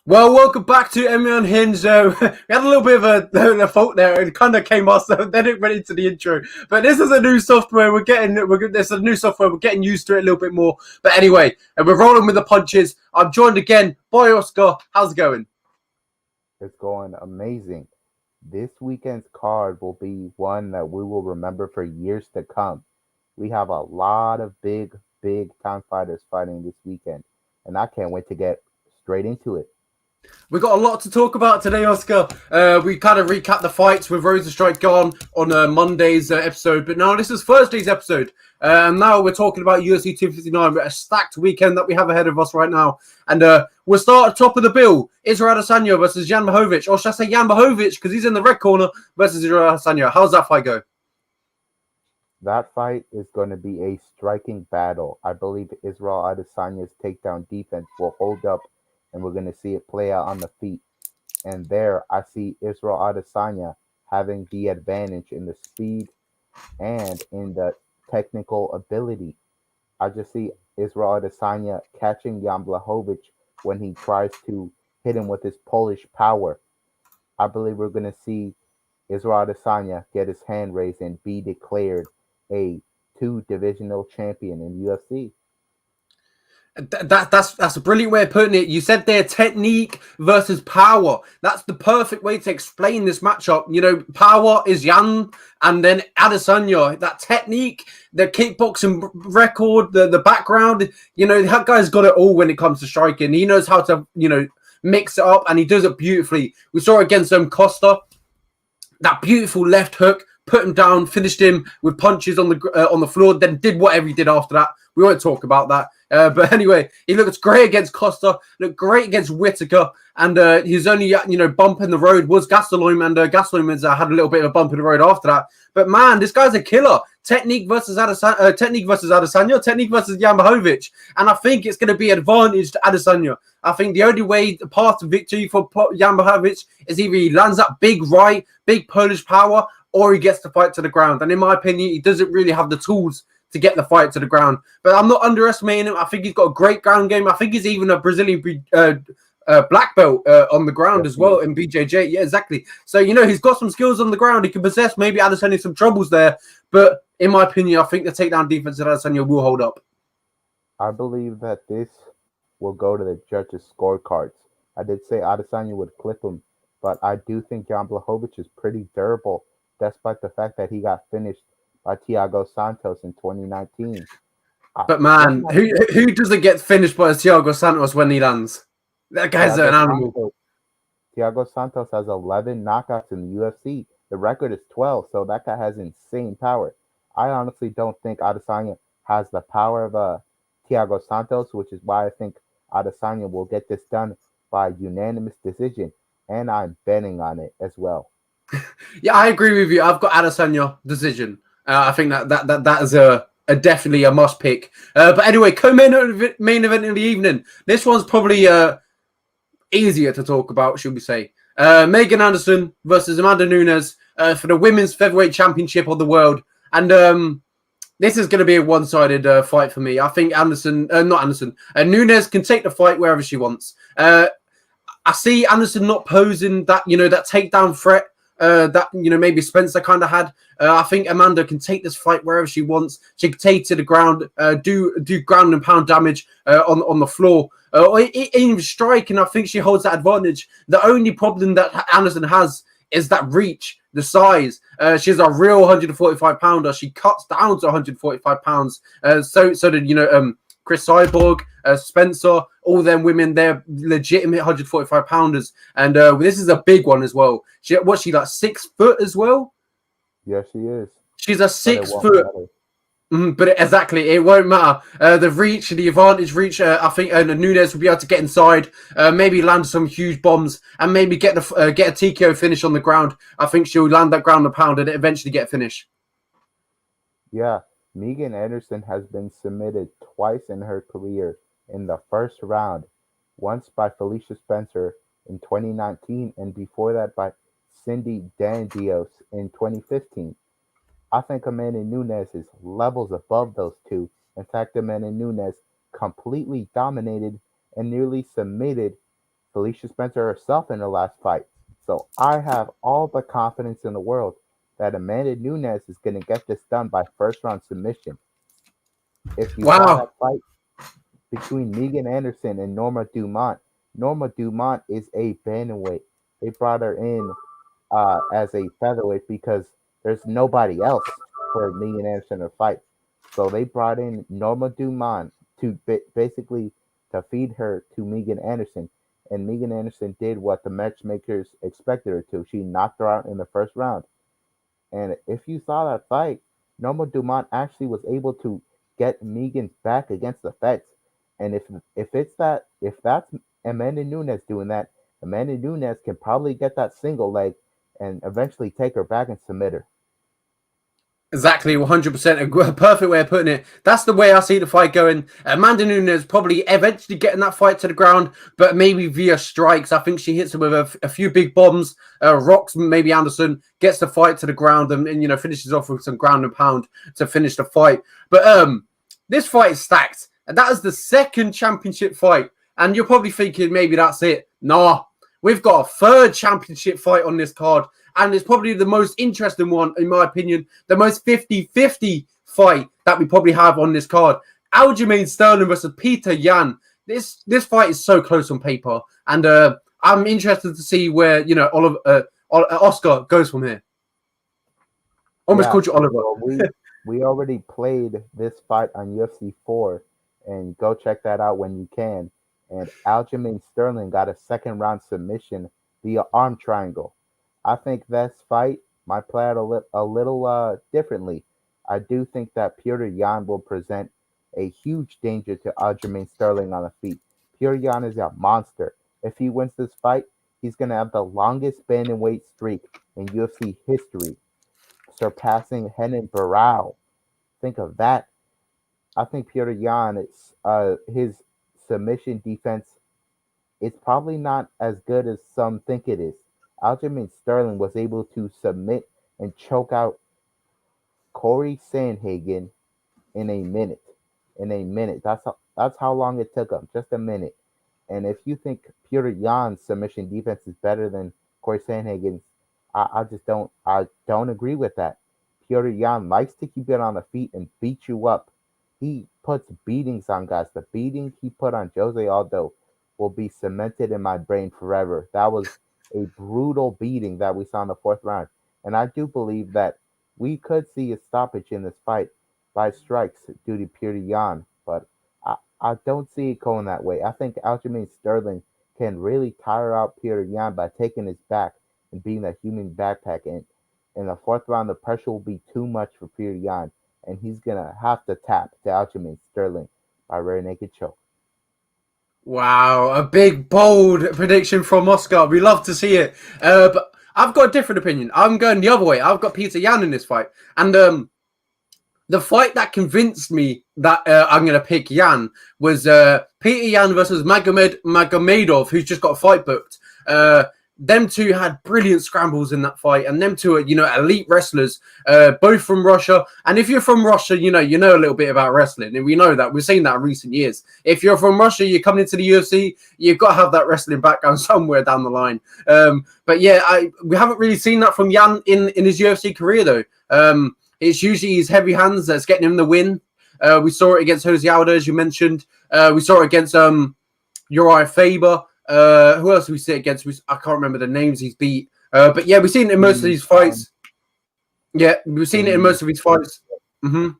Well, welcome back to mmaunhinged. We had a little bit of a fault there. It kind of came off, so then it went into the intro. But this is a new software. There's a new software. We're getting used to it a little bit more. But anyway, and we're rolling with the punches. I'm joined again by Oscar. How's it going? It's going amazing. This weekend's card will be one that we will remember for years to come. We have a lot of big time fighters fighting this weekend, and I can't wait to get straight into it. We got a lot to talk about today, Oscar. We kind of recapped the fights with Rosenstrike gone on Monday's episode, but now this is Thursday's episode. And now we're talking about UFC 259, a stacked weekend that we have ahead of us right now. And we'll start at top of the bill. Israel Adesanya versus Jan Blachowicz, or should I say Jan Blachowicz, because he's in the red corner, versus Israel Adesanya. How's that fight go? That fight is going to be a striking battle. I believe Israel Adesanya's takedown defense will hold up, and we're going to see it play out on the feet. And there, I see Israel Adesanya having the advantage in the speed and in the technical ability. I just see Israel Adesanya catching Jan Blachowicz when he tries to hit him with his Polish power. I believe we're going to see Israel Adesanya get his hand raised and be declared a two-divisional champion in UFC. That's a brilliant way of putting it. You said there technique versus power. That's the perfect way to explain this matchup. You know, power is Jan, and then Adesanya. That technique, the kickboxing record, the background. You know, that guy's got it all when it comes to striking. He knows how to, mix it up, and he does it beautifully. We saw it against Costa. That beautiful left hook, put him down, finished him with punches on the floor, then did whatever he did after that. We won't talk about that. But anyway, he looked great against Costa, looked great against Whittaker, and his only, bump in the road was Gastelum, and Gastelum has had a little bit of a bump in the road after that. But man, this guy's a killer. Technique versus Adesanya, technique versus Jan Blachowicz, and I think it's going to be advantage to Adesanya. I think the only way, the path to victory for Jan Blachowicz is either he lands that big right, big Polish power, or he gets the fight to the ground. And in my opinion, he doesn't really have the tools to get the fight to the ground. But I'm not underestimating him. I think he's got a great ground game. I think he's even a Brazilian black belt on the ground as well in BJJ. Yeah, exactly. So, he's got some skills on the ground. He can possess maybe Adesanya some troubles there. But in my opinion, I think the takedown defense of Adesanya will hold up. I believe that this will go to the judges' scorecards. I did say Adesanya would clip him, but I do think Jan Blachowicz is pretty durable, despite the fact that he got finished by Thiago Santos in 2019. But man, who doesn't get finished by Thiago Santos when he lands? That guy's an animal. Thiago Santos has 11 knockouts in the UFC. The record is 12, so that guy has insane power. I honestly don't think Adesanya has the power of Thiago Santos, which is why I think Adesanya will get this done by unanimous decision, and I'm betting on it as well. Yeah, I agree with you. I've got Adesanya decision. I think that is a definitely a must pick. But anyway, co-main event in the evening. This one's probably easier to talk about, should we say? Megan Anderson versus Amanda Nunes for the women's featherweight championship of the world. And this is going to be a one-sided fight for me. I think Nunes can take the fight wherever she wants. I see Anderson not posing that, that takedown threat that maybe Spencer kind of had. I think Amanda can take this fight wherever she wants. She can take it to the ground, do ground and pound damage on the floor, or even striking. I think she holds that advantage. The only problem that Anderson has is that reach, the size. She's a real 145 pounder. She cuts down to 145 pounds. So did Chris Cyborg, Spencer, all them women, they're legitimate 145 pounders. And this is a big one as well. She like 6 foot as well? Yes, she is. She's a 6 foot. But exactly, it won't matter. The reach, the advantage reach, I think Nunes will be able to get inside, maybe land some huge bombs, and maybe get a TKO finish on the ground. I think she'll land that ground and pound and eventually get a finish. Yeah. Megan Anderson has been submitted twice in her career in the first round, once by Felicia Spencer in 2019 and before that by Cindy Dandios in 2015. I think Amanda Nunes is levels above those two. In fact, Amanda Nunes completely dominated and nearly submitted Felicia Spencer herself in the last fight. So I have all the confidence in the world that Amanda Nunes is going to get this done by first round submission. If you saw Wow. that fight between Megan Anderson and Norma Dumont is a bantamweight. They brought her in as a featherweight because there's nobody else for Megan Anderson to fight. So they brought in Norma Dumont to basically to feed her to Megan Anderson. And Megan Anderson did what the matchmakers expected her to. She knocked her out in the first round. And if you saw that fight, Norma Dumont actually was able to get Megan's back against the fence. And if that's Amanda Nunes doing that, Amanda Nunes can probably get that single leg and eventually take her back and submit her. Exactly, 100%. A perfect way of putting it. That's the way I see the fight going. Amanda Nunes probably eventually getting that fight to the ground, but maybe via strikes. I think she hits him with a few big bombs, rocks. Maybe Anderson gets the fight to the ground and finishes off with some ground and pound to finish the fight. But this fight is stacked, and that is the second championship fight. And you're probably thinking maybe that's it. Nah, we've got a third championship fight on this card. And it's probably the most interesting one, in my opinion, the most 50-50 fight that we probably have on this card. Aljamain Sterling versus Peter Yan. This fight is so close on paper. And I'm interested to see where, Oscar goes from here. Almost called you Oliver. Well, we already played this fight on UFC 4, and go check that out when you can. And Aljamain Sterling got a second round submission via arm triangle. I think this fight might play out a little differently. I do think that Petr Yan will present a huge danger to Aljamain Sterling on the feet. Petr Yan is a monster. If he wins this fight, he's going to have the longest bantamweight streak in UFC history, surpassing Renan Barão. Think of that. I think Petr Yan, his submission defense is probably not as good as some think it is. Aljamain Sterling was able to submit and choke out Corey Sandhagen in a minute. That's how long it took him. Just a minute. And if you think Petr Yan's submission defense is better than Corey Sandhagen's, I don't agree with that. Petr Yan likes to keep it on the feet and beat you up. He puts beatings on guys. The beating he put on Jose Aldo will be cemented in my brain forever. That was a brutal beating that we saw in the fourth round. And I do believe that we could see a stoppage in this fight by strikes due to Petr Yan, but I don't see it going that way. I think Aljamain Sterling can really tire out Petr Yan by taking his back and being a human backpack. And in the fourth round, the pressure will be too much for Petr Yan, and he's going to have to tap to Aljamain Sterling by rear naked choke. Wow, a big, bold prediction from Oscar. We love to see it. But I've got a different opinion. I'm going the other way. I've got Petr Yan in this fight. And the fight that convinced me that I'm going to pick Yan was Peter Yan versus Magomedov, who's just got a fight booked. Them two had brilliant scrambles in that fight, and them two are, elite wrestlers, both from Russia. And if you're from Russia, you know a little bit about wrestling, and we know that. We've seen that in recent years. If you're from Russia, you're coming into the UFC, you've got to have that wrestling background somewhere down the line. But yeah, we haven't really seen that from Yan in his UFC career, though. It's usually his heavy hands that's getting him the win. We saw it against Jose Aldo, as you mentioned. We saw it against Uriah Faber. Who else do we see it against? I can't remember the names he's beat. But yeah, we've seen it in most of these fights. Yeah, we've seen it in most of his fights. Mm-hmm.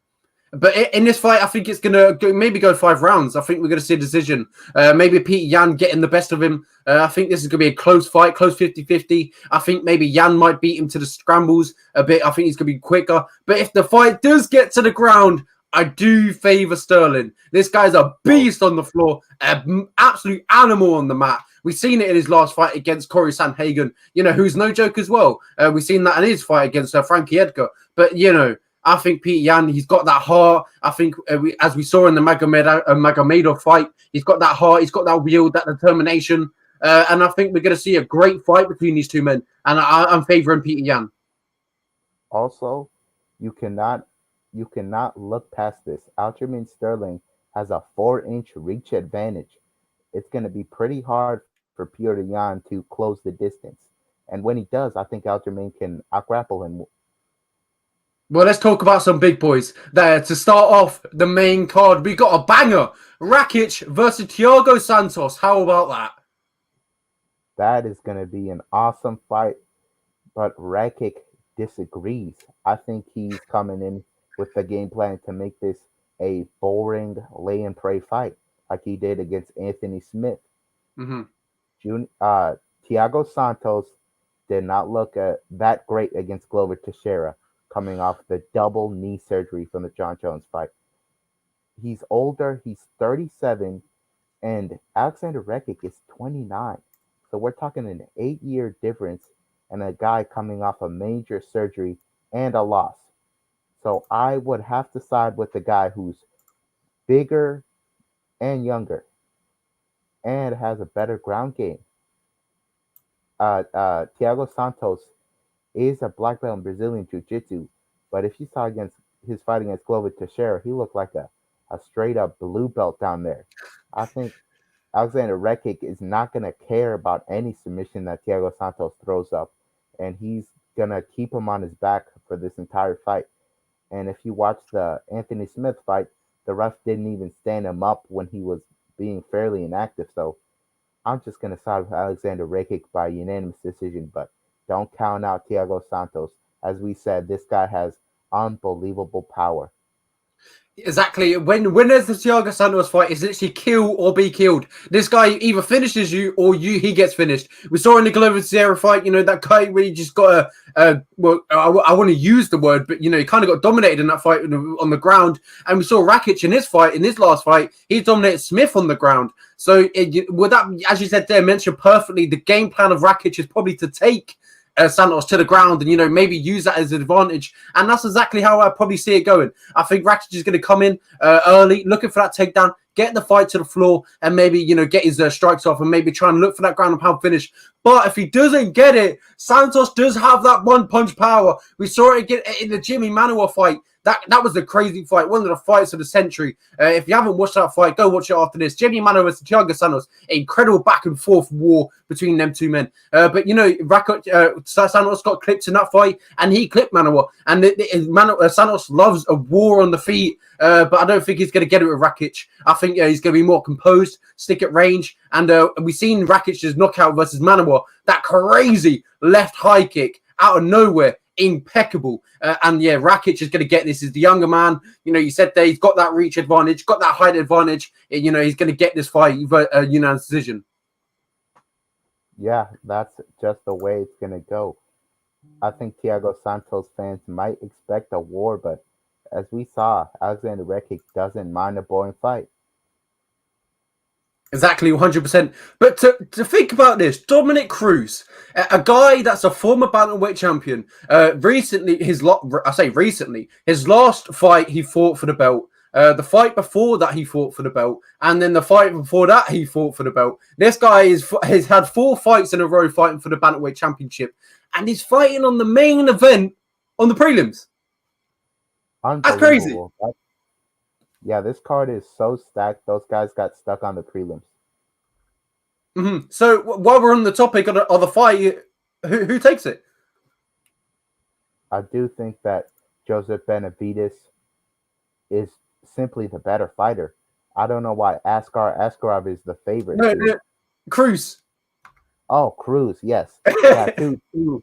But in this fight, I think it's going to maybe go 5 rounds. I think we're going to see a decision. Maybe Peter Yan getting the best of him. I think this is going to be a close fight, close 50-50. I think maybe Yan might beat him to the scrambles a bit. I think he's going to be quicker. But if the fight does get to the ground, I do favor Sterling. This guy's a beast on the floor, an absolute animal on the mat. We've seen it in his last fight against Corey Sandhagen, who's no joke as well. We've seen that in his fight against Frankie Edgar. But, I think Peter Yan, he's got that heart. I think, as we saw in the Magomedov fight, he's got that heart, he's got that will, that determination. And I think we're going to see a great fight between these two men. And I'm favoring Peter Yan. Also, you cannot look past this. Aljamain Sterling has a 4-inch reach advantage. It's going to be pretty hard for Petr Yan to close the distance. And when he does, I think Aljamain can out-grapple him. Well, let's talk about some big boys there. To start off the main card, we got a banger. Rakic versus Thiago Santos. How about that? That is going to be an awesome fight, but Rakic disagrees. I think he's coming in with the game plan to make this a boring lay-and-pray fight, like he did against Anthony Smith. Mm-hmm. Thiago Santos did not look that great against Glover Teixeira, coming off the double knee surgery from the John Jones fight. He's older, he's 37, and Alexander Rakic is 29. So we're talking an 8-year difference and a guy coming off a major surgery and a loss. So I would have to side with the guy who's bigger and younger and has a better ground game. Thiago Santos is a black belt in Brazilian Jiu-Jitsu, but if you saw against his fight against Glover Teixeira, he looked like a straight up blue belt down there. I think Alexander Rakic is not going to care about any submission that Thiago Santos throws up, and he's going to keep him on his back for this entire fight. And if you watch the Anthony Smith fight, the ref didn't even stand him up when he was being fairly inactive. So I'm just going to side with Alexander Rakic by unanimous decision, but don't count out Thiago Santos. As we said, this guy has unbelievable power. Exactly. When there's the Thiago Santos fight, it's literally kill or be killed. This guy either finishes you or he gets finished. We saw in the Glover Teixeira fight, that guy really just got well, I want to use the word, but he kind of got dominated in that fight on the ground. And we saw Rakic in his last fight, he dominated Smith on the ground. So with that, as you said there, mentioned perfectly, the game plan of Rakic is probably to take Santos to the ground and, maybe use that as an advantage. And that's exactly how I probably see it going. I think Rakic is going to come in early, looking for that takedown, get the fight to the floor, and maybe, get his strikes off and maybe try and look for that ground and pound finish. But if he doesn't get it, Santos does have that one-punch power. We saw it again in the Jimmy Manuwa fight. That was a crazy fight, one of the fights of the century. If you haven't watched that fight, go watch it after this. Jimmy Manuwa versus Thiago Santos, incredible back and forth war between them two men. But Santos got clipped in that fight, and he clipped Manuwa. And Santos loves a war on the feet, but I don't think he's going to get it with Rakic. I think he's going to be more composed, stick at range, and we've seen Rakic's knockout versus Manuwa, that crazy left high kick out of nowhere. Impeccable. Rakic is going to get this. He's the younger man. You said there he's got that reach advantage, got that height advantage. He's going to get this fight unanimous decision. Yeah, that's just the way it's going to go. I think Thiago Santos fans might expect a war, but as we saw, Alexander Rakic doesn't mind a boring fight. Exactly, 100%. But to think about this, Dominic Cruz, a guy that's a former bantamweight champion, his last fight he fought for the belt. The fight before that he fought for the belt, and then the fight before that he fought for the belt. This guy has had 4 fights in a row fighting for the bantamweight championship, and he's fighting on the main event on the prelims. That's crazy. Yeah, this card is so stacked. Those guys got stuck on the prelims. Mm-hmm. So while we're on the topic of the fight, who takes it? I do think that Joseph Benavidez is simply the better fighter. I don't know why Askarov is the favorite. No, Cruz. Oh, Cruz, yes. Yeah, two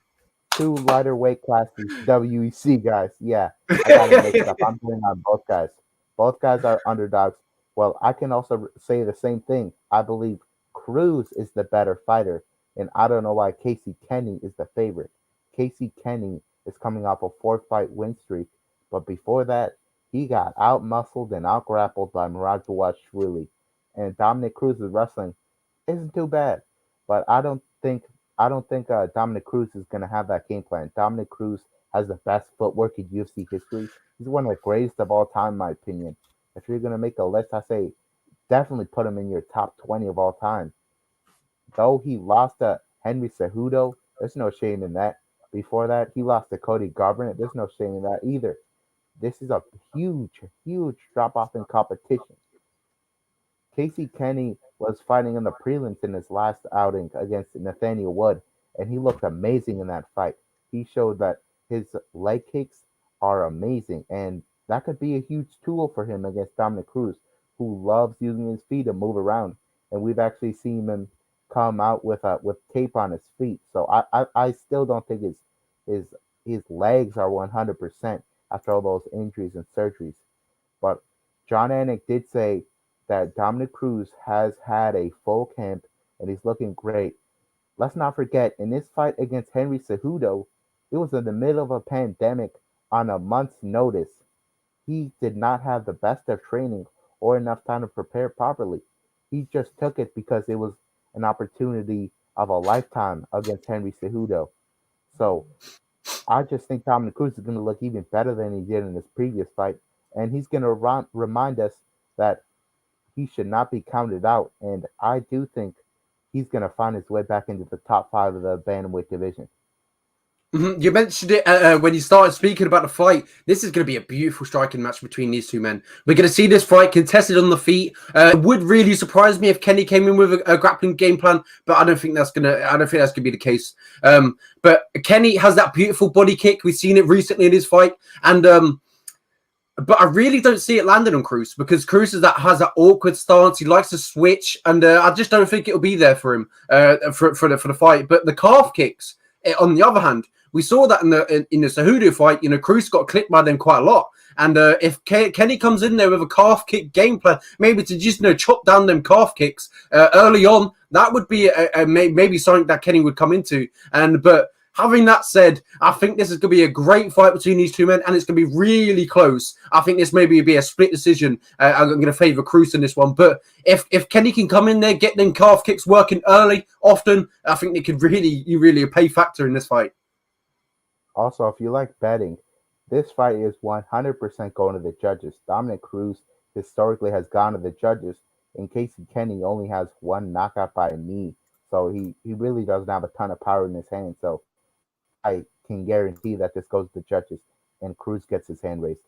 lighter weight classes, WEC guys. Yeah, I got it mixed up. I'm going on both guys. Both guys are underdogs. Well, I can also say the same thing. I believe Cruz is the better fighter, and I don't know why Casey Kenney is the favorite. Casey Kenney is coming off a 4-fight win streak, but before that, he got out-muscled and out-grappled by Murad Bawashvili. And Dominic Cruz's wrestling isn't too bad, but I don't think Dominic Cruz is going to have that game plan. Dominic Cruz has the best footwork in UFC history. He's one of the greatest of all time, in my opinion. If you're going to make a list, I say definitely put him in your top 20 of all time. Though he lost to Henry Cejudo, there's no shame in that. Before that, he lost to Cody Garbrandt. There's no shame in that either. This is a huge, huge drop-off in competition. Casey Kenney was fighting in the prelims in his last outing against Nathaniel Wood, and he looked amazing in that fight. He showed that his leg kicks are amazing, and that could be a huge tool for him against Dominic Cruz, who loves using his feet to move around. And we've actually seen him come out with tape on his feet. So I still don't think his his legs are 100% after all those injuries and surgeries. But John Anik did say that Dominic Cruz has had a full camp and he's looking great. Let's not forget, in this fight against Henry Cejudo, it was in the middle of a pandemic on a month's notice. He did not have the best of training or enough time to prepare properly. He just took it because it was an opportunity of a lifetime against Henry Cejudo. So I just think Dominic Cruz is going to look even better than he did in his previous fight, and he's going to remind us that he should not be counted out. And I do think he's going to find his way back into the top 5 of the bantamweight division. You mentioned it when you started speaking about the fight. This is going to be a beautiful striking match between these two men. We're going to see this fight contested on the feet. It would really surprise me if Kenney came in with a grappling game plan, but I don't think that's going to be the case. But Kenney has that beautiful body kick. We've seen it recently in his fight, and but I really don't see it landing on Cruz, because Cruz has that awkward stance. He likes to switch, and I just don't think it'll be there for him for the fight. But the calf kicks, on the other hand, we saw that in the Cejudo fight. Cruz got clipped by them quite a lot. And if Kenney comes in there with a calf kick game plan, maybe to just chop down them calf kicks early on, that would be maybe something that Kenney would come into. But having that said, I think this is going to be a great fight between these two men, and it's going to be really close. I think this maybe be a split decision. I'm going to favour Cruz in this one. But if Kenney can come in there, get them calf kicks working early, often, I think it could really a pay factor in this fight. Also, if you like betting, this fight is 100% going to the judges. Dominic Cruz historically has gone to the judges, and Casey Kenney only has one knockout by knee. So he really doesn't have a ton of power in his hand. So I can guarantee that this goes to the judges and Cruz gets his hand raised.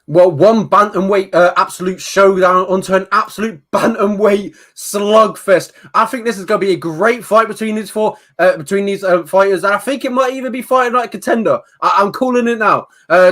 Well, one bantamweight absolute showdown onto an absolute bantamweight slugfest. I think this is going to be a great fight between these fighters, and I think it might even be fighting like a contender. I'm calling it now.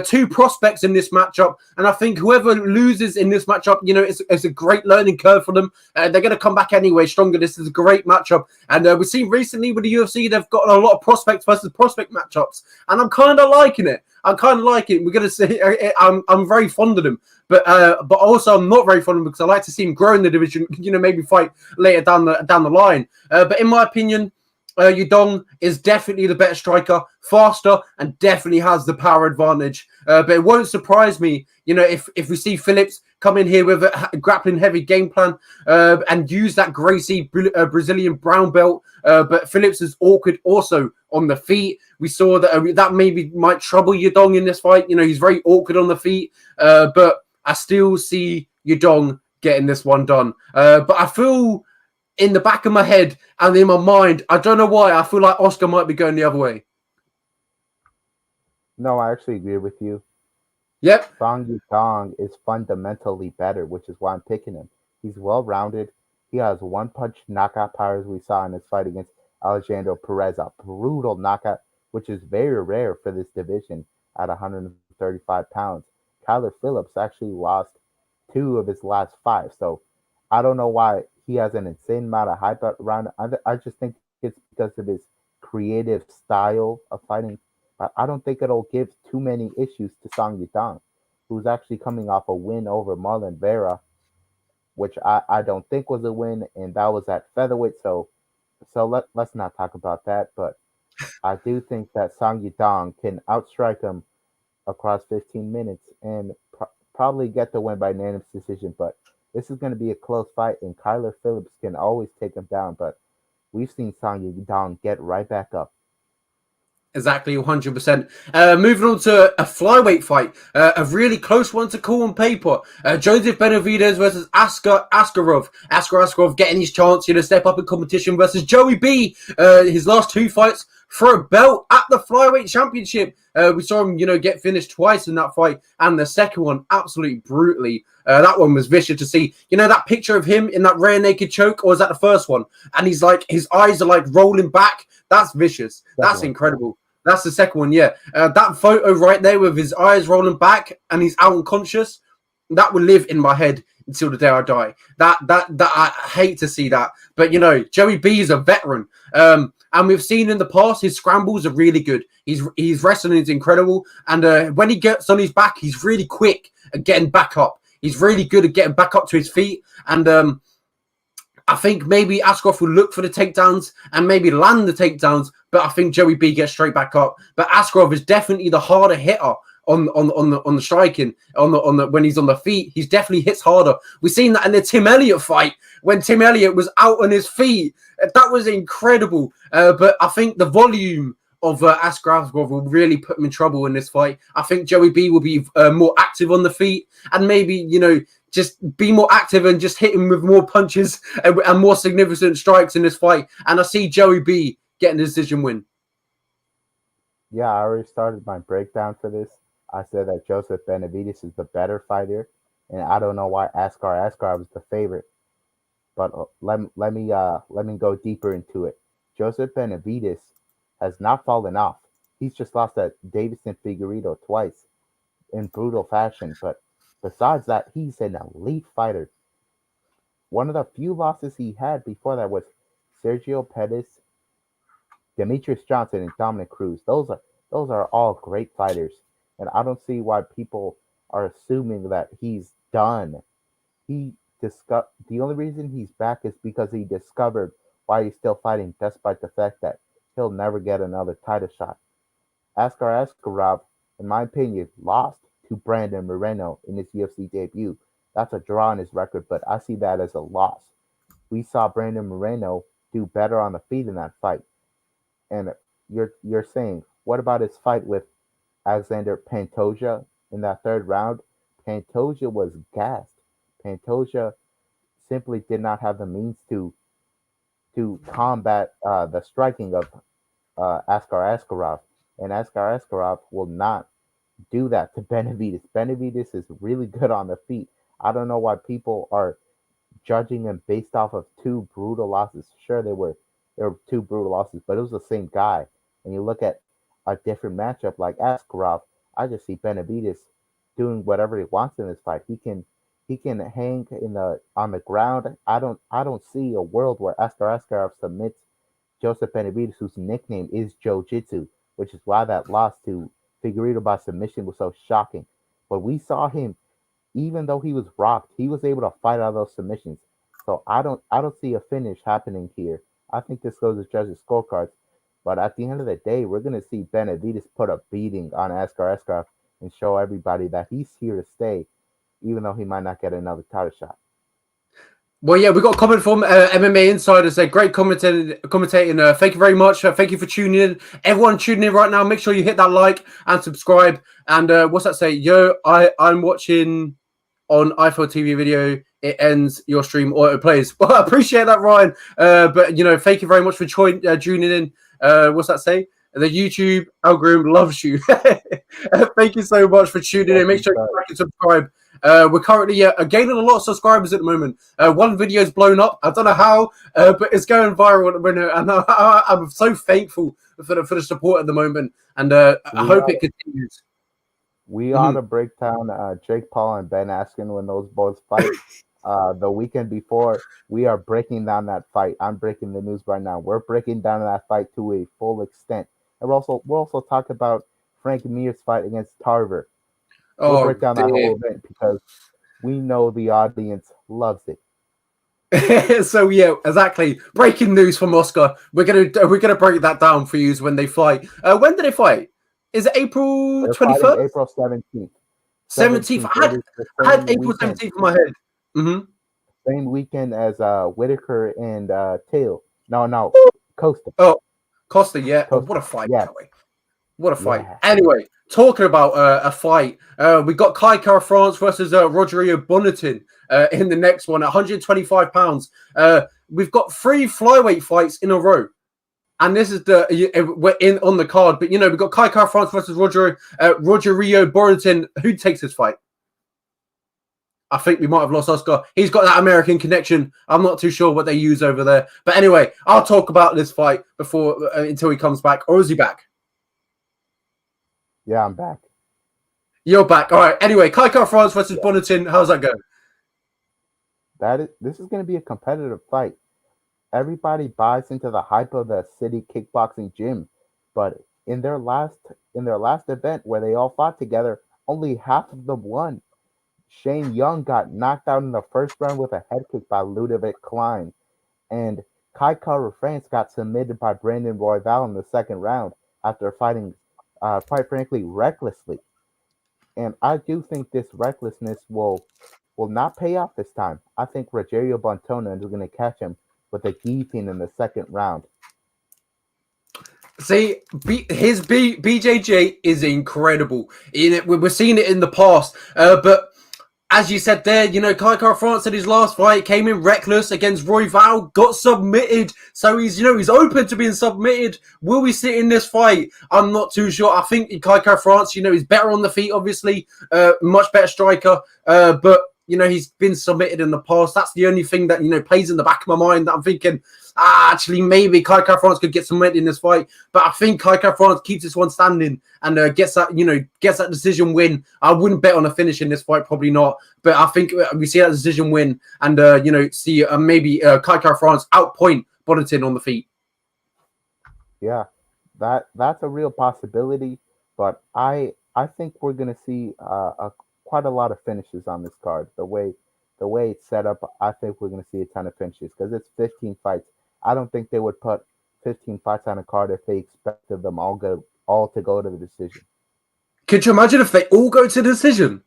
Two prospects in this matchup, and I think whoever loses in this matchup, it's a great learning curve for them. They're going to come back anyway stronger. This is a great matchup, and we've seen recently with the UFC, they've got a lot of prospects versus prospect matchups, and I'm kind of liking it. We're going to see. I'm very fond of him, but also I'm not very fond of him because I like to see him grow in the division. Maybe fight later down the line. But in my opinion, Yudong is definitely the better striker, faster, and definitely has the power advantage. But it won't surprise me, if we see Phillips come in here with a grappling heavy game plan and use that Gracie Brazilian brown belt. But Phillips is awkward also on the feet. We saw that that maybe might trouble Yudong in this fight. He's very awkward on the feet. But I still see Yudong getting this one done. But I feel in the back of my head and in my mind, I don't know why, I feel like Oscar might be going the other way. No, I actually agree with you. Yep. Song Yudong is fundamentally better, which is why I'm picking him. He's well-rounded. He has one-punch knockout power, as we saw in his fight against Alexandre Perez, a brutal knockout, which is very rare for this division at 135 pounds. Kyler Phillips actually lost 2 of his last 5, so I don't know why he has an insane amount of hype around it. I just think it's because of his creative style of fighting. I don't think it'll give too many issues to Song Yudong, who's actually coming off a win over Marlon Vera, which I don't think was a win, and that was at featherweight. So let's not talk about that. But I do think that Song Yudong can outstrike him across 15 minutes and probably get the win by unanimous decision. But this is going to be a close fight, and Kyler Phillips can always take him down. But we've seen Song Yudong get right back up. Exactly, 100%. Moving on to a flyweight fight, a really close one to call on paper. Joseph Benavidez versus Askarov. Askarov getting his chance, step up in competition versus Joey B. His last 2 fights for a belt at the flyweight championship. We saw him, get finished twice in that fight, and the second one absolutely brutally. That one was vicious to see. That picture of him in that rear naked choke, or was that the first one? And he's like, his eyes are like rolling back. That's vicious. That's incredible. That's the second one, yeah. That photo right there with his eyes rolling back and he's out unconscious, that will live in my head until the day I die. That I hate to see that. But, Joey B is a veteran. And we've seen in the past, his scrambles are really good. His wrestling is incredible. And when he gets on his back, he's really quick at getting back up. He's really good at getting back up to his feet. And I think maybe Askarov will look for the takedowns and maybe land the takedowns, but I think Joey B gets straight back up. But Askarov is definitely the harder hitter on the striking, when he's on the feet. He's definitely hits harder. We've seen that in the Tim Elliott fight when Tim Elliott was out on his feet. That was incredible. But I think the volume of Askarov will really put him in trouble in this fight. I think Joey B will be more active on the feet and maybe, just be more active and just hit him with more punches and more significant strikes in this fight. And I see Joey B getting the decision win. Yeah, I already started my breakdown for this. I said that Joseph Benavidez is the better fighter, and I don't know why Askarov is the favorite. But let me go deeper into it. Joseph Benavidez has not fallen off. He's just lost to Davison Figueiredo twice in brutal fashion, but besides that, he's an elite fighter. One of the few losses he had before that was Sergio Pettis, Demetrius Johnson, and Dominic Cruz. Those are all great fighters, and I don't see why people are assuming that he's done. The only reason he's back is because he discovered why he's still fighting, despite the fact that he'll never get another title shot. Askarov, in my opinion, lost to Brandon Moreno in his UFC debut. That's a draw in his record, but I see that as a loss. We saw Brandon Moreno do better on the feet in that fight. And you're saying, what about his fight with Alexander Pantoja in that third round? Pantoja was gassed. Pantoja simply did not have the means to combat the striking of Askarov. And Askarov will not do that to Benavidez. Benavidez is really good on the feet. I don't know why people are judging him based off of two brutal losses. Sure, there were two brutal losses, but it was the same guy. And you look at a different matchup like Askarov, I just see Benavidez doing whatever he wants in this fight. He can hang on the ground. I don't see a world where Askarov submits Joseph Benavidez, whose nickname is Jiu-Jitsu, which is why that loss to Figueiredo by submission was so shocking. But we saw him, even though he was rocked, he was able to fight out of those submissions. So I don't see a finish happening here. I think this goes to judges' scorecards. But at the end of the day, we're going to see Benavidez put a beating on Askarov and show everybody that he's here to stay, even though he might not get another title shot. Well, yeah, we got a comment from MMA Insider saying, great commentating. Thank you very much. Thank you for tuning in. Everyone tuning in right now, make sure you hit that like and subscribe. And what's that say? Yo, I'm watching on iPhone TV video. It ends your stream or it plays. Well, I appreciate that, Ryan. But, thank you very much for tuning in. What's that say? The YouTube algorithm loves you. Thank you so much for tuning in. Make sure you like and subscribe. We're currently gaining a lot of subscribers at the moment. One video's blown up. I don't know how, but it's going viral at the moment. And I'm so thankful for the support at the moment. And I hope it continues. We ought to break down Jake Paul and Ben Askren when those boys fight. The weekend before, we are breaking down that fight. I'm breaking the news right now. We're breaking down that fight to a full extent. And we'll also talk about Frank Mir's fight against Tarver. We'll break down that whole event because we know the audience loves it. So yeah, exactly. Breaking news from Oscar. We're gonna break that down for you when they fight. When do they fight? Is it April 21st? April 17th. 17th. I had April 17th in my head. Mm-hmm. Same weekend as Whitaker and Tail. No, Costa. Oh, Costa, yeah. Costa. Oh, what a fight, yeah. What a fight. Yeah. Anyway, talking about a fight, we got Kai Kara France versus Rogerio Bontorin in the next one, 125 pounds. We've got 3 flyweight fights in a row. And this is we're in on the card, but we've got Kai France versus Rogerio Bontorin. Who takes this fight? I think we might have lost Oscar. He's got that American connection. I'm not too sure what they use over there. But anyway, I'll talk about this fight before until he comes back. Or is he back? Yeah, I'm back. You're back. All right. Anyway, Kai France versus Bontorin. How's that going? This is going to be a competitive fight. Everybody buys into the hype of the city kickboxing gym, but in their last event where they all fought together, only half of them won. Shane Young got knocked out in the first round with a head kick by Ludovic Klein, and Kai Kara France got submitted by Brandon Royval in the second round after fighting, quite frankly, recklessly. And I do think this recklessness will not pay off this time. I think Rogerio Bontorin is going to catch him with a guillotine in the second round. See, his BJJ is incredible. We're seeing it in the past, but as you said there, Kai Kara France in his last fight came in reckless against Royval, got submitted. So he's open to being submitted. Will we sit in this fight? I'm not too sure. I think Kai Kara France, he's better on the feet, obviously, much better striker. But he's been submitted in the past. That's the only thing that plays in the back of my mind that I'm thinking. Actually, maybe Kai Kara France could get some win in this fight, but I think Kai Kara France keeps this one standing and gets that decision win. I wouldn't bet on a finish in this fight, probably not, but I think we see that decision win and see maybe Kai Kara France outpoint Bontorin on the feet. Yeah, that's a real possibility, but I think we're gonna see quite a lot of finishes on this card. The way it's set up, I think we're gonna see a ton of finishes because it's 15 fights. I don't think they would put 15 fights on a card if they expected them all to go to the decision. Could you imagine if they all go to the decision?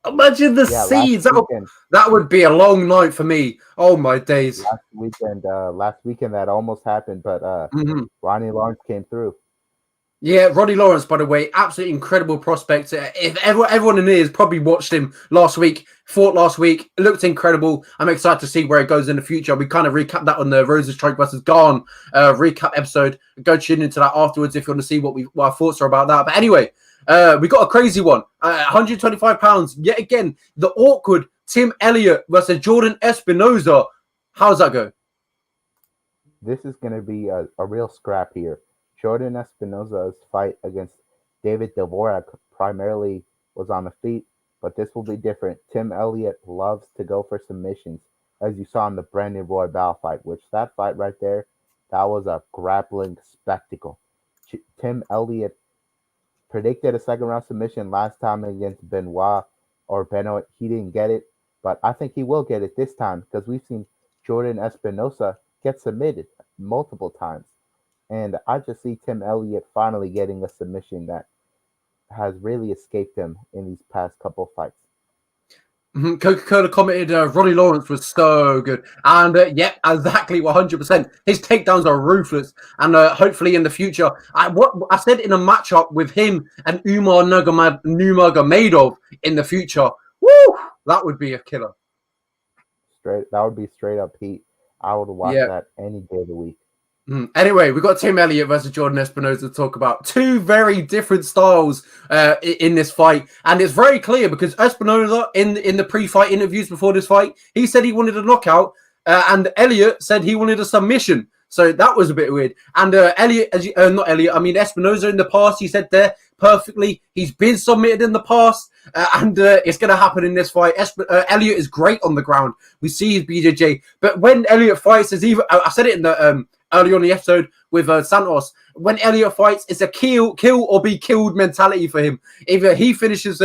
Imagine the seeds. That would be a long night for me. Oh my days. Last weekend that almost happened, but Ronnie Lawrence came through. Yeah, Ronnie Lawrence, by the way, absolutely incredible prospect. If everyone in here has probably watched him fought last week, it looked incredible. I'm excited to see where it goes in the future. We kind of recapped that on the Rose's Strike versus Garn recap episode. Go tune into that afterwards if you want to see what our thoughts are about that. But anyway, we got a crazy one. 125 pounds. Yet again, the awkward Tim Elliott versus Jordan Espinoza. How's that go? This is going to be a real scrap here. Jordan Espinoza's fight against David Dvorak primarily was on the feet, but this will be different. Tim Elliott loves to go for submissions, as you saw in the Brandon Royval fight, which that fight right there, that was a grappling spectacle. Tim Elliott predicted a second round submission last time against Benoit. He didn't get it, but I think he will get it this time because we've seen Jordan Espinoza get submitted multiple times. And I just see Tim Elliott finally getting a submission that has really escaped him in these past couple fights. Coca-Cola commented, Ronnie Lawrence was so good. And exactly 100%. His takedowns are ruthless. And hopefully in the future, what I said in a matchup with him and Umar Nurmagomedov in the future, woo, that would be a killer. That would be straight up heat. I would watch that any day of the week. Anyway, we've got Tim Elliott versus Jordan Espinoza to talk about. Two very different styles in this fight. And it's very clear because Espinoza, in the pre-fight interviews before this fight, he said he wanted a knockout. And Elliott said he wanted a submission. So that was a bit weird. And Espinoza in the past, he said there perfectly. He's been submitted in the past. And it's going to happen in this fight. Elliott is great on the ground. We see his BJJ. But when Elliott fights, I said it in the early on the episode with Santos. When Elliott fights, it's a kill or be killed mentality for him. Either he finishes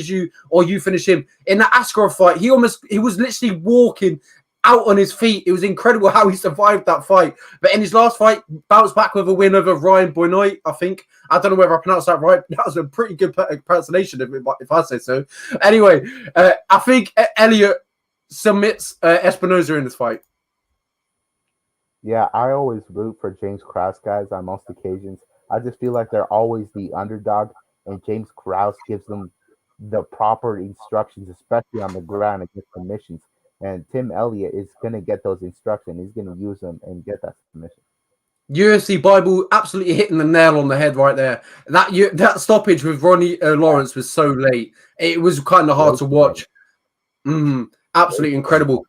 you or you finish him. In the Askarov fight, he was literally walking out on his feet. It was incredible how he survived that fight. But in his last fight, bounced back with a win over Ryan Benoit, I think. I don't know whether I pronounced that right. That was a pretty good pronunciation, if I say so. Anyway, I think Elliott submits Espinoza in this fight. Yeah, I always root for James Krause guys on most occasions. I just feel like they're always the underdog, and James Krause gives them the proper instructions, especially on the ground against submissions. And Tim Elliott is going to get those instructions. He's going to use them and get that submission. UFC Bible absolutely hitting the nail on the head right there. That stoppage with Ronnie Lawrence was so late. It was kind of hard to watch. Absolutely incredible.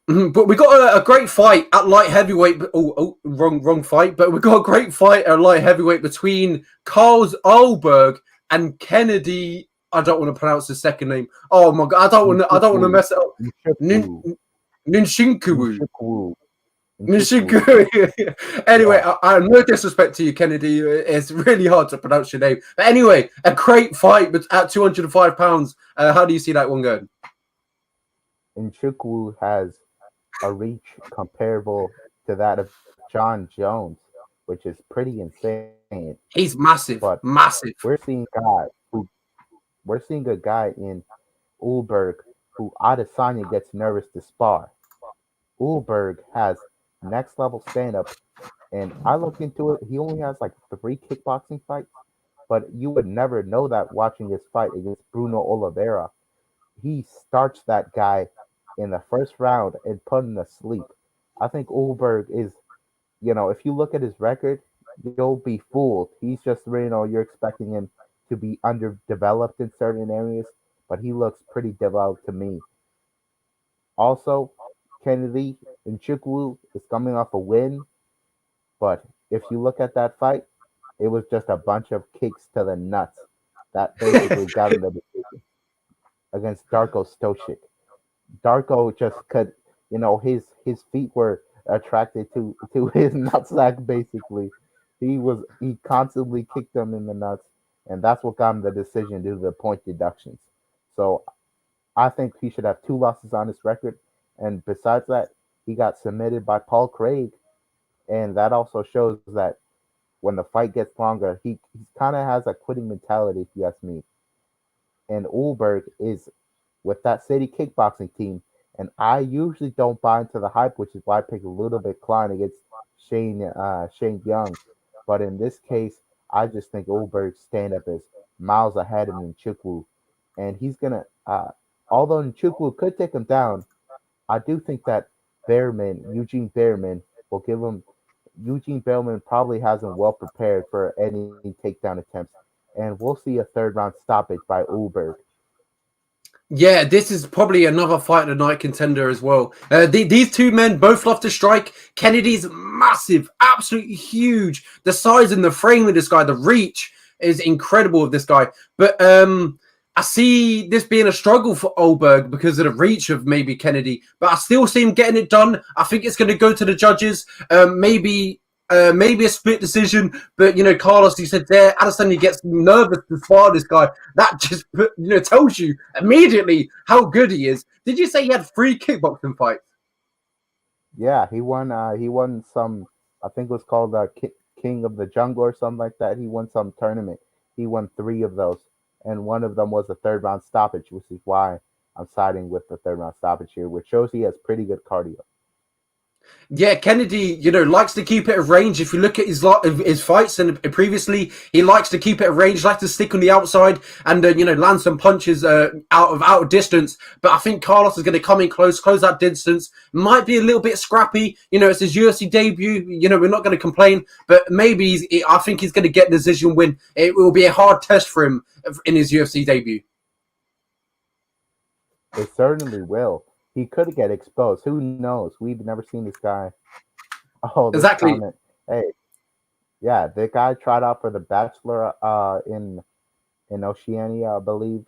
But we got a great fight at light heavyweight. Wrong fight. But we got a great fight at light heavyweight between Ulberg and Kennedy. I don't want to pronounce his second name. Oh my god, I don't want to mess it up. Nzechukwu. Anyway, I no disrespect to you, Kennedy. It's really hard to pronounce your name. But anyway, a great fight at 205 pounds. How do you see that one going? Nzechukwu has a reach comparable to that of John Jones, which is pretty insane. He's massive, but massive. We're seeing a guy in Ulberg who Adesanya gets nervous to spar. Ulberg has next level stand up, and I looked into it. He only has like 3 kickboxing fights, but you would never know that watching his fight against Bruno Oliveira. He starts that guy in the first round and put him to sleep. I think Ulberg is, if you look at his record, you'll be fooled. He's just, you're expecting him to be underdeveloped in certain areas, but he looks pretty developed to me. Also, Kennedy Nzechukwu is coming off a win, but if you look at that fight, it was just a bunch of kicks to the nuts that basically got him the decision against Darko Stosic. Darko just could, his feet were attracted to his nutsack. Basically, he constantly kicked him in the nuts, and that's what got him the decision due to the point deductions. So I think he should have 2 losses on his record, and besides that, he got submitted by Paul Craig, and that also shows that when the fight gets longer, he kind of has a quitting mentality, if you ask me. And Ulberg is with that city kickboxing team, and I usually don't buy into the hype, which is why I picked a little bit Klein against Shane Young. But in this case, I just think Ulberg's stand-up is miles ahead of Nzechukwu, and he's gonna. Although Nzechukwu could take him down, I do think that Eugene Behrman will give him. Eugene Behrman probably has him well prepared for any takedown attempts, and we'll see a 3rd round stoppage by Ulberg. Yeah, this is probably another fight of the night contender as well. These 2 men both love to strike. Kennedy's massive, absolutely huge. The size and the frame of this guy, the reach is incredible of this guy. But I see this being a struggle for Ulberg because of the reach of maybe Kennedy. But I still see him getting it done. I think it's going to go to the judges. Maybe a split decision, but Carlos, he said there, Adesanya gets nervous to spar this guy. That just tells you immediately how good he is. Did you say he had 3 kickboxing fights? Yeah, he won. He won some. I think it was called King of the Jungle or something like that. He won some tournament. He won 3 of those, and one of them was a 3rd round stoppage, which is why I'm siding with the 3rd round stoppage here, which shows he has pretty good cardio. Yeah, Kennedy, likes to keep it at range. If you look at his fights and previously, he likes to keep it at range, likes to stick on the outside and land some punches out of distance. But I think Carlos is going to come in close that distance. Might be a little bit scrappy. It's his UFC debut. We're not going to complain, but maybe I think he's going to get a decision win. It will be a hard test for him in his UFC debut. It certainly will. He could get exposed. Who knows? We've never seen this guy. Oh, this exactly. Comment. Hey, yeah, the guy tried out for The Bachelor in Oceania, I believe.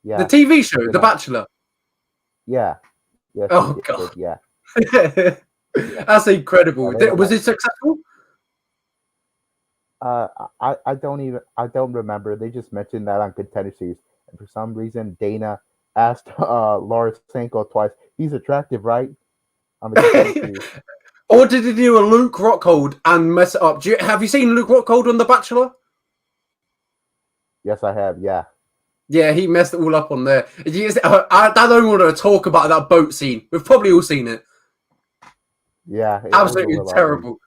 Yeah, the TV show, The Bachelor. Yeah. Yes, oh God. Yeah. That's incredible. Was it successful? I don't remember. They just mentioned that on Contender Series, and for some reason Dana asked Lorosenko twice. He's attractive, right? Or did he do a Luke Rockhold and mess it up? Have you seen Luke Rockhold on The Bachelor? Yes, I have. Yeah. Yeah, he messed it all up on there. I don't want to talk about that boat scene. We've probably all seen it. Yeah. Absolutely terrible.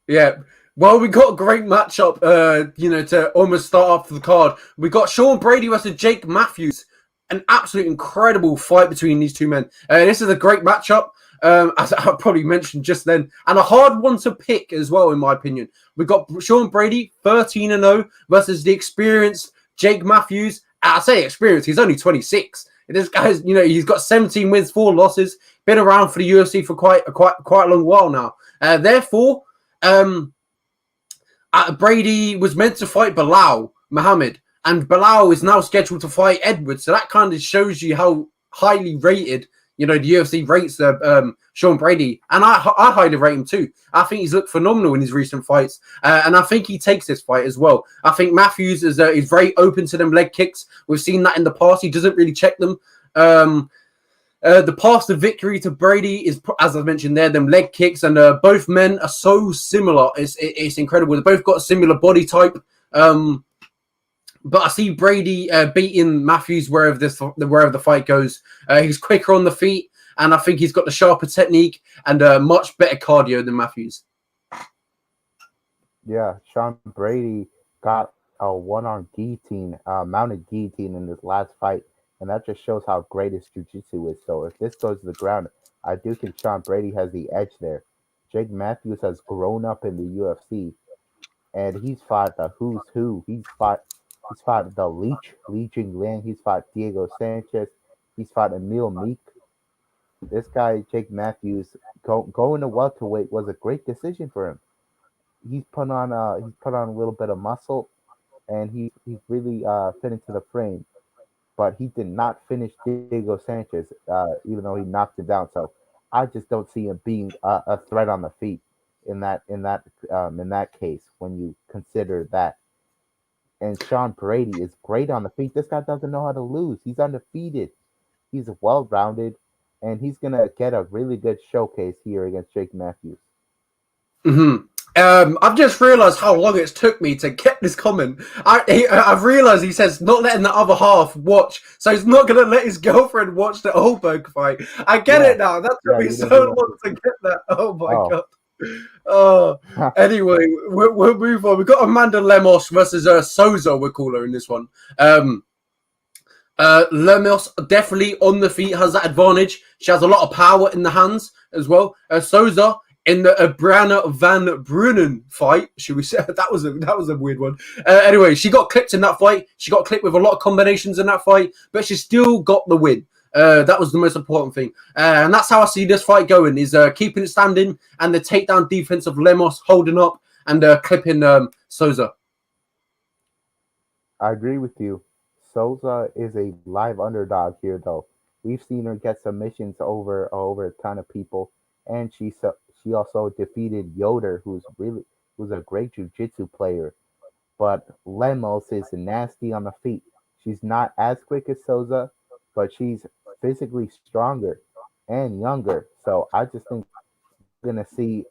Yeah. Well, we got a great matchup, to almost start off the card. We got Sean Brady versus Jake Matthews. An absolute incredible fight between these 2 men. This is a great matchup. as I probably mentioned just then, and a hard one to pick as well, in my opinion. We've got Sean Brady, 13-0, versus the experienced Jake Matthews. I say experienced, he's only 26. This guy's, he's got 17 wins, 4 losses, been around for the UFC for quite a long while now. Therefore, Brady was meant to fight Bilal Muhammad, and Bilal is now scheduled to fight Edwards. So that kind of shows you how highly rated, the UFC rates Sean Brady, and I highly rate him too. I think he's looked phenomenal in his recent fights, and I think he takes this fight as well. I think Matthews is very open to them leg kicks. We've seen that in the past. He doesn't really check them. The path to victory to Brady is, as I mentioned there, them leg kicks, and both men are so similar. It's incredible. They both got a similar body type. But I see Brady beating Matthews wherever the fight goes. He's quicker on the feet, and I think he's got the sharper technique and much better cardio than Matthews. Yeah, Sean Brady got a one-arm guillotine, mounted guillotine in his last fight, and that just shows how great his jiu-jitsu is. So if this goes to the ground, I do think Sean Brady has the edge there. Jake Matthews has grown up in the UFC, and he's fought the who's who. He's fought the Li Jingliang. He's fought Diego Sanchez. He's fought Emil Meek. This guy, Jake Matthews, going to welterweight was a great decision for him. He's put on a little bit of muscle, and he's really fit into the frame. But he did not finish Diego Sanchez, even though he knocked him down. So I just don't see him being a threat on the feet in that case when you consider that. And Sean Brady is great on the feet. This guy doesn't know how to lose. He's undefeated. He's well-rounded, and he's gonna get a really good showcase here against Jake Matthews. Mm-hmm. I've just realised how long it's took me to get this comment. I've realised he says not letting the other half watch, so he's not going to let his girlfriend watch the Ulberg fight. I get it now. That took me so long to get that. Oh my god. Anyway, we'll move on. We've got Amanda Lemos versus Souza, we call her in this one. Lemos definitely on the feet has that advantage. She has a lot of power in the hands as well. Souza in the Brianna Van Brunen fight, should we say that was a weird one. Anyway, she got clipped in that fight. She got clipped with a lot of combinations in that fight, but she still got the win. That was the most important thing, and that's how I see this fight going: is keeping it standing and the takedown defense of Lemos holding up and clipping Souza. I agree with you. Souza is a live underdog here, though. We've seen her get submissions over a ton of people, and she also defeated Yoder, who's a great jiu-jitsu player. But Lemos is nasty on the feet. She's not as quick as Souza, but she's physically stronger and younger. So I just think we're gonna see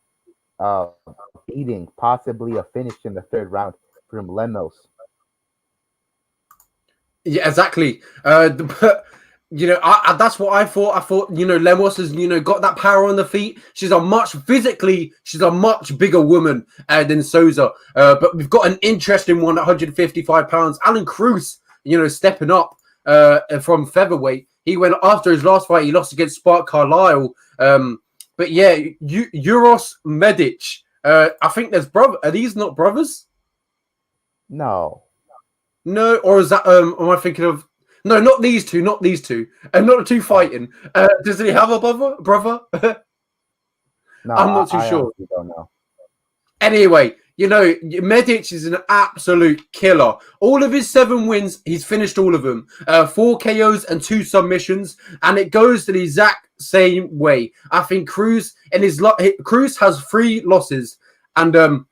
beating, possibly a finish in the third round from Lemos. Yeah, exactly. That's what I thought. I thought, Lemos has, got that power on the feet. She's a much bigger woman than Souza. But we've got an interesting one at 155 pounds. Alan Cruz, stepping up from featherweight. He went after his last fight. He lost against Spark Carlisle. But yeah, Uros Medic. I think there's brother. Are these not brothers? No, or is that? Am I thinking of? No, not these two. And not the two fighting. Does he have a brother? No, I'm not too sure. I don't know. Anyway, Medic is an absolute killer. All of his 7 wins, he's finished all of them. 4 KOs and 2 submissions, and it goes the exact same way. I think Cruz has 3 losses, and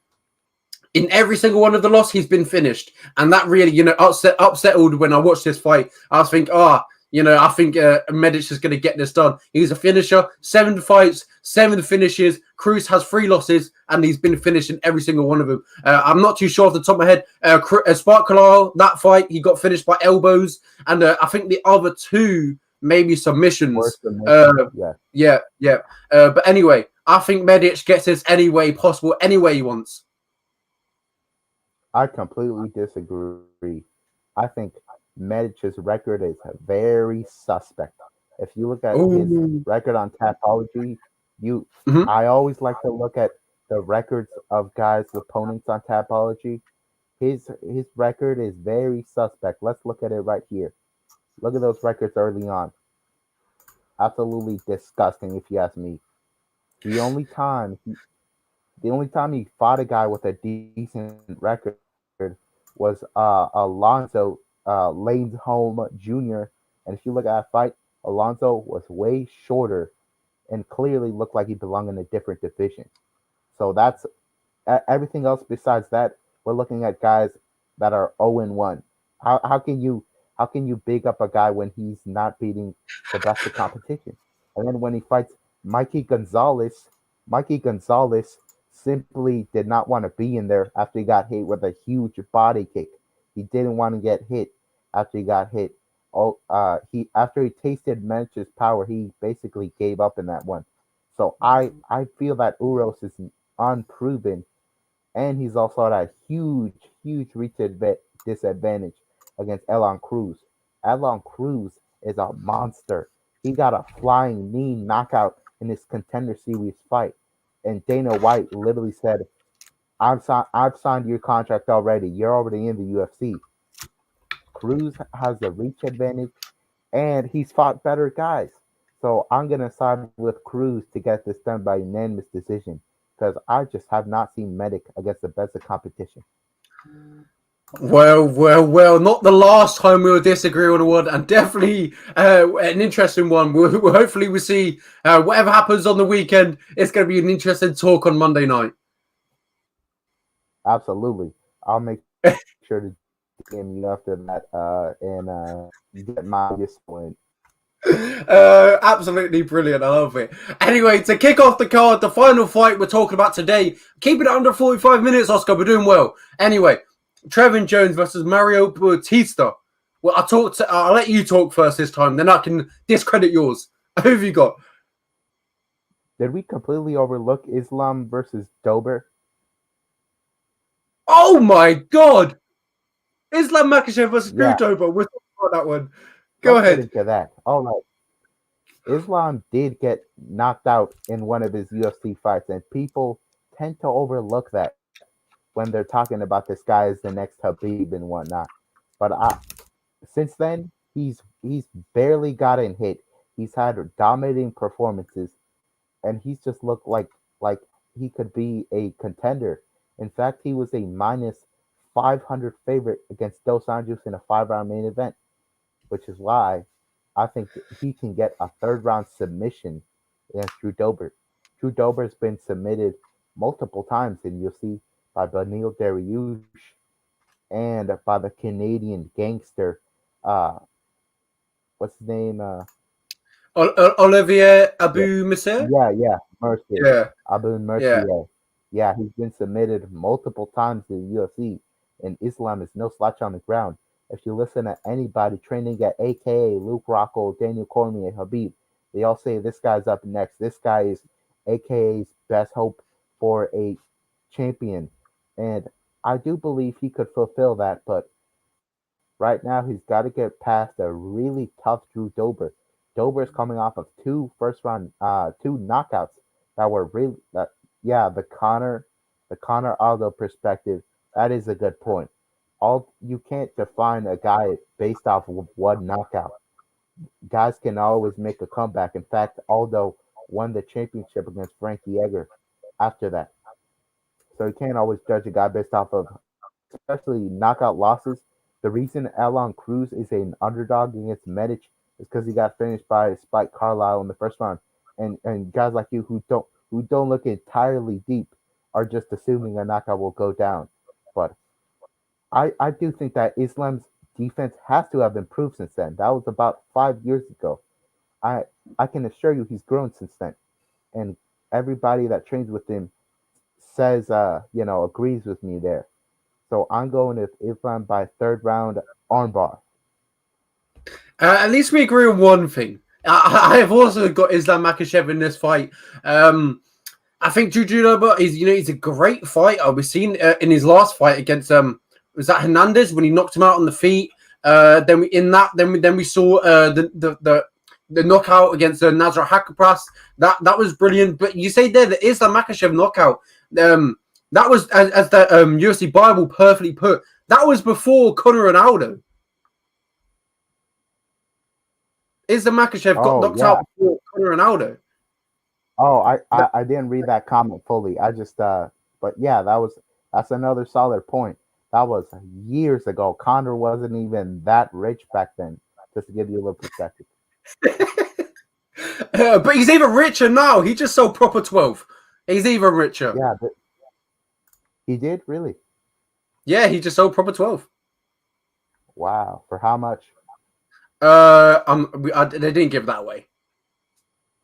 in every single one of the losses, he's been finished, and that really, upsettled when I watched this fight. I was thinking, I think Medic is going to get this done. He's a finisher. 7 fights, 7 finishes. Cruz has 3 losses, and he's been finished in every single one of them. I'm not too sure off the top of my head. Spark Carlisle, that fight, he got finished by elbows, and I think the other 2 maybe submissions. Yeah. But anyway, I think Medic gets this any way possible, any way he wants. I completely disagree. I think Medic's record is very suspect. If you look at his Oh, record on Tapology, mhm. I always like to look at the records of guys' opponents on Tapology. His record is very suspect. Let's look at it right here. Look at those records early on. Absolutely disgusting, if you ask me. The only time he, the only time he fought a guy with a decent record was Alonzo Lane's home Jr. And if you look at that fight, Alonzo was way shorter and clearly looked like he belonged in a different division. So that's everything else besides that. We're looking at guys that are 0-1. How can you big up a guy when he's not beating the best of competition? And then when he fights Mikey Gonzalez, Mikey Gonzalez simply did not want to be in there after he got hit with a huge body kick. He didn't want to get hit after he got hit. Oh, he after he tasted Mench's power, he basically gave up in that one. So I feel that Uros is unproven, and he's also at a huge reach disadvantage against Elon Cruz. Elon Cruz is a monster. He got a flying knee knockout in his contender series fight, and Dana White literally said, I've signed your contract already. You're already in the UFC." Cruz has the reach advantage, and he's fought better guys. So I'm gonna side with Cruz to get this done by unanimous decision because I just have not seen Medic against the best of competition. Well. Not the last time we'll disagree on a one, and definitely an interesting one. Hopefully we see whatever happens on the weekend. It's going to be an interesting talk on Monday night. Absolutely, I'll make sure to DM you after that and get my point. Absolutely brilliant. I love it. Anyway, to kick off the card, the final fight we're talking about today, keeping it under 45 minutes, Oscar. We're doing well. Anyway, Trevin Jones versus Mario Bautista. Well, I'll let you talk first this time, then I can discredit yours. Who have you got? Did we completely overlook Islam versus Dober? Oh my God! Islam Makhachev versus Yeah, Dober. We're talking about that one. Go let's get ahead. into that. All right. Islam did get knocked out in one of his UFC fights, and people tend to overlook that when they're talking about this guy as the next Habib and whatnot. But since then, he's barely gotten hit. He's had dominating performances, and he's just looked like he could be a contender. In fact, he was a minus 500 favorite against Dos Anjos in a 5-round main event, which is why I think he can get a third-round submission against Drew Dober. Drew Dober's been submitted multiple times in UFC by Beneil Dariush and by the Canadian gangster, uh, what's his name? Olivier Yeah, Abu Mercier? yeah, Mercier, Yeah, Abu yeah. Mercier. Yeah, he's been submitted multiple times in the UFC, and Islam is no slouch on the ground. If you listen to anybody training at AKA, Luke Rockhold, Daniel Cormier, Habib, they all say this guy's up next. This guy is AKA's best hope for a champion. And I do believe he could fulfill that, but right now he's got to get past a really tough Drew Dober. Dober's coming off of two knockouts that were really that yeah, the Connor Aldo perspective, that is a good point. All you can't define a guy based off of one knockout. Guys can always make a comeback. In fact, Aldo won the championship against Frankie Edgar after that. So you can't always judge a guy based off of, especially knockout losses. The reason Alon Cruz is an underdog against Medic is because he got finished by Spike Carlisle in the first round. And guys like you who don't look entirely deep are just assuming a knockout will go down. But I do think that Islam's defense has to have improved since then. That was about 5 years ago. I I can assure you he's grown since then. And everybody that trains with him says agrees with me there. So I'm going with Islam by third round armbar. At least we agree on one thing. I have also got Islam Makhachev in this fight. I think Drew Dober he's a great fighter. We've seen in his last fight against was that Hernandez when he knocked him out on the feet. Then we saw the knockout against Nazar Hakapras, that was brilliant. But you say there, the Islam Makhachev knockout, that was, as the UFC Bible perfectly put, that was before Conor and Aldo. Islam Makhachev got knocked out before Conor and Aldo. Oh, I didn't read that comment fully. I just but yeah, that's another solid point. That was years ago. Conor wasn't even that rich back then. Just to give you a little perspective. But he's even richer now. He just sold proper 12. He's even richer. Yeah, but he did really. Yeah, he just sold proper 12. Wow, for how much? They didn't give that away.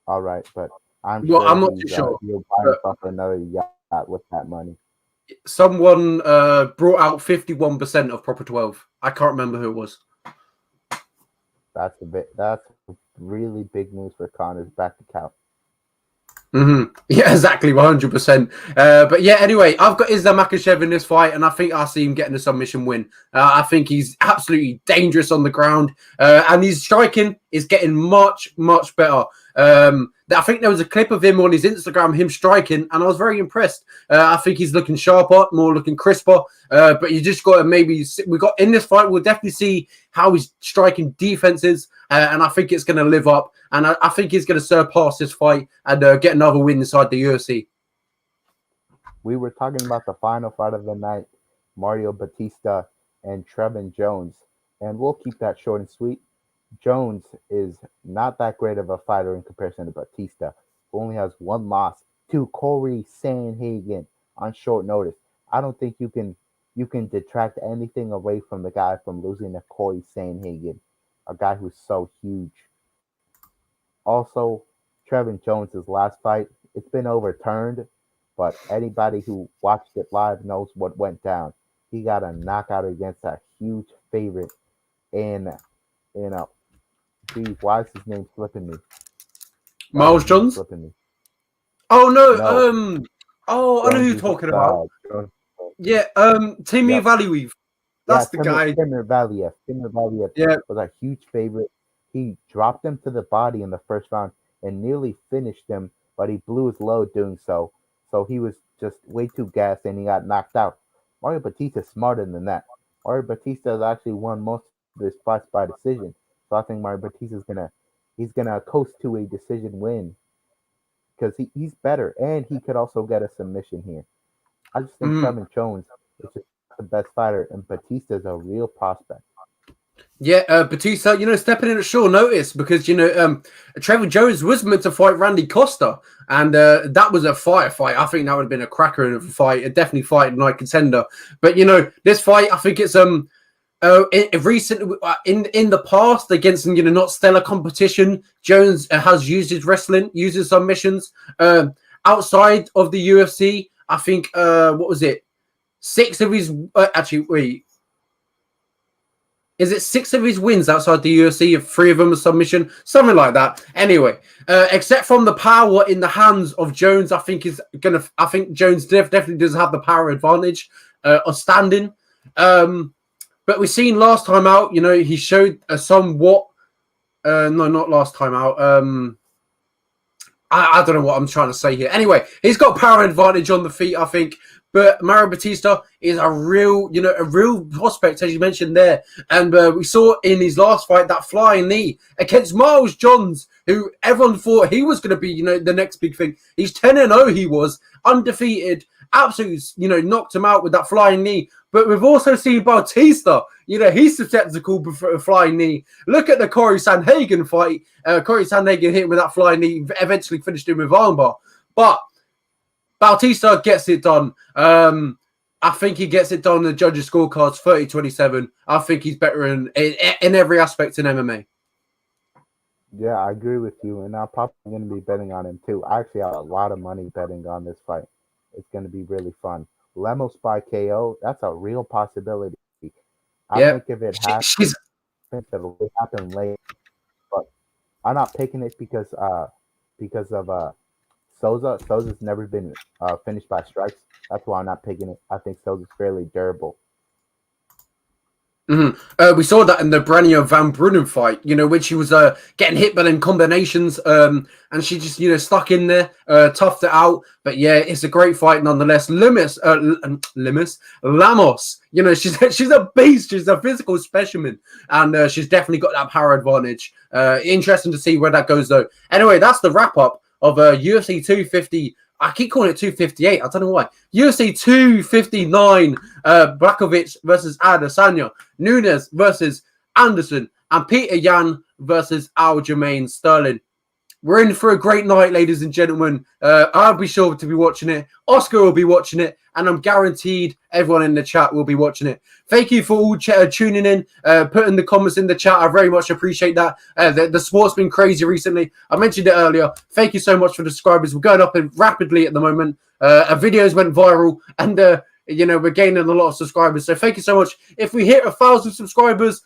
All right, but I'm not too sure. You'll buy yourself another yacht with that money. Someone brought out 51% of proper 12. I can't remember who it was. That's really big news for Conor's back account. Mm-hmm. Yeah, exactly, 100%. But yeah, anyway, I've got Islam Makhachev in this fight, and I think I see him getting a submission win. I think he's absolutely dangerous on the ground, and his striking is getting much, much better. I think there was a clip of him on his Instagram, him striking, and I was very impressed. I think he's looking sharper, more looking crisper. But you just got to in this fight, we'll definitely see how his striking defense is, and I think it's going to live up. And I think he's going to surpass this fight and get another win inside the UFC. We were talking about the final fight of the night, Mario Batista and Trevin Jones, and we'll keep that short and sweet. Jones is not that great of a fighter in comparison to Batista, who only has one loss to Corey Sandhagen on short notice. I don't think you can detract anything away from the guy from losing to Corey Sandhagen, a guy who's so huge. Also, Trevin Jones' last fight, it's been overturned, but anybody who watched it live knows what went down. He got a knockout against a huge favorite in geez, why is his name slipping me? Miles Jones? Slipping me. Oh no. I know who you're talking about. Yeah, Timmy Valiev. That's the guy. Timur Valiev. Was a huge favorite. He dropped him to the body in the first round and nearly finished him, but he blew his load doing so. So he was just way too gassed and he got knocked out. Mario Batista is smarter than that. Mario Batista has actually won most of his fights by decision. So I think Mario Batista is gonna coast to a decision win because he's better and he could also get a submission here. I just think Trevin Jones is just the best fighter and Batista is a real prospect. Yeah, Batista, stepping in at short notice because, Trevin Jones was meant to fight Randy Costa, and that was a fight. I think that would have been a cracker of a fight, a definitely fight night contender. But, this fight, I think it's in the past against not stellar competition. Jones has used his wrestling, uses submissions. Outside of the UFC, I think, what was it? 6 of his, is it 6 of his wins outside the UFC? If 3 of them are submission, something like that. Anyway, except from the power in the hands of Jones, I think Jones definitely does have the power advantage of standing. But we've seen last time out, he showed a somewhat. No, not last time out. I don't know what I'm trying to say here. Anyway, he's got power advantage on the feet, I think. But Mario Batista is a real prospect, as you mentioned there. And we saw in his last fight that flying knee against Miles Johns, who everyone thought he was going to be, the next big thing. He's 10-0, he was undefeated, absolutely, knocked him out with that flying knee. But we've also seen Bautista, he's susceptible for a flying knee. Look at the Corey Sandhagen fight. Corey Sandhagen hit him with that flying knee, eventually finished him with armbar. But Bautista gets it done. I think he gets it done in the judges' scorecards 30-27. I think he's better in every aspect in MMA. Yeah, I agree with you, and I'm probably going to be betting on him too. I actually have a lot of money betting on this fight. It's going to be really fun. Lemos by KO, that's a real possibility. I think if it happens, it'll happen late. But I'm not picking it because of Souza. Souza's never been finished by strikes. That's why I'm not picking it. I think Souza's fairly durable. We saw that in the Branio Van Brunen fight, when she was getting hit by them combinations, and she just, stuck in there, toughed it out. But yeah, it's a great fight nonetheless. Lemos, she's a beast. She's a physical specimen, and she's definitely got that power advantage. Interesting to see where that goes, though. Anyway, that's the wrap up of UFC 250. I keep calling it 258. I don't know why. UFC 259, Blachowicz versus Adesanya, Nunes versus Anderson, and Peter Yan versus Aljamain Sterling. We're in for a great night, ladies and gentlemen. I'll be sure to be watching it. Oscar will be watching it. And I'm guaranteed everyone in the chat will be watching it. Thank you for all tuning in, putting the comments in the chat. I very much appreciate that. The sport's been crazy recently. I mentioned it earlier. Thank you so much for the subscribers. We're going up rapidly at the moment. Our videos went viral, and we're gaining a lot of subscribers. So thank you so much. If we hit 1,000 subscribers,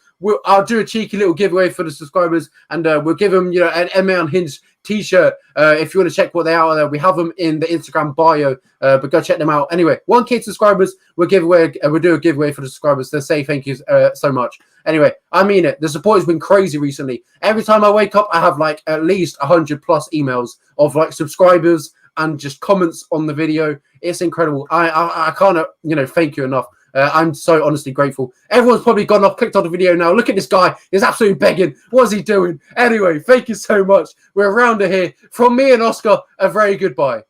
I'll do a cheeky little giveaway for the subscribers, and we'll give them, an mmaunhinged t-shirt. If you want to check what they are, we have them in the Instagram bio, but go check them out. Anyway, 1K subscribers, we'll do a giveaway for the subscribers to say thank you so much. Anyway, I mean it. The support has been crazy recently. Every time I wake up, I have at least 100+ emails of subscribers and just comments on the video. It's incredible. I can't thank you enough. I'm so honestly grateful. Everyone's probably gone off, clicked on the video now. Look at this guy. He's absolutely begging. What's he doing? Anyway, thank you so much. We're around here. From me and Oscar, a very goodbye.